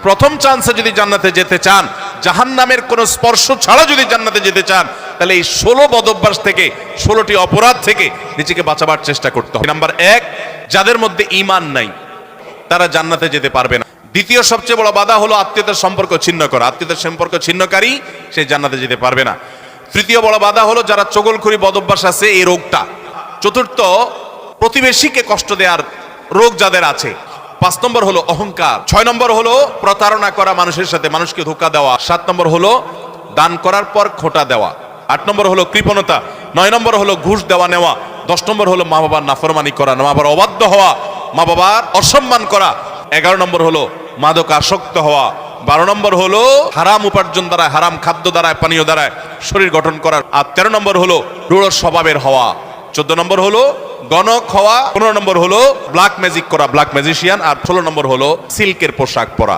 প্রথম চান্সে যদি জান্নাতে যেতে চান, জাহান্নামের কোনো স্পর্শ ছাড়া যদি জান্নাতে যেতে চান, তাহলে এই 16 বদঅভ্যাস থেকে, 16টি অপরাধ থেকে নিজেকে বাঁচাবার চেষ্টা করতে হবে। নাম্বার 1, যাদের মধ্যে ঈমান নাই তারা জান্নাতে যেতে পারবে না। দ্বিতীয় সবচেয়ে বড় বাধা হলো আত্মীয়তার সম্পর্ক ছিন্ন করা। আত্মীয়তার সম্পর্ক ছিন্নকারী সে জান্নাতে যেতে পারবে না। তৃতীয় বড় বাধা হলো যারা চগলখড়ি বদঅভ্যাস আছে, এই রোগটা। চতুর্থ, প্রতিবেশীকে কষ্ট দেওয়ার রোগ যাদের আছে। 5 নম্বর হলো অহংকার। 6 নম্বর হলো প্রতারণা করা, মানুষের সাথে মানুষকে ধোঁকা দেওয়া। 7 নম্বর হলো দান করার পর খোঁটা দেওয়া। 8 নম্বর হলো কৃপণতা। 9 নম্বর হলো ঘুষ দেওয়া নেওয়া। 10 নম্বর হলো মা বাবার নাফরমানি করা, মা বাবার অবাধ্য হওয়া, মা বাবার অসম্মান করা। 11 নম্বর হলো মাদক আসক্ত হওয়া। 12 নম্বর হলো হারাম উপার্জন দ্বারা, হারাম খাদ্য দ্বারা, পানীয় দ্বারা শরীর গঠন করা। আর 13 নম্বর হলো রূঢ় স্বভাবের হওয়া। 14 নম্বর হলো গণক হওয়া। 15 নম্বর হলো ব্ল্যাক ম্যাজিক করা, ব্ল্যাক ম্যাজিশিয়ান। আর 16 নম্বর হলো সিল্কের পোশাক পরা।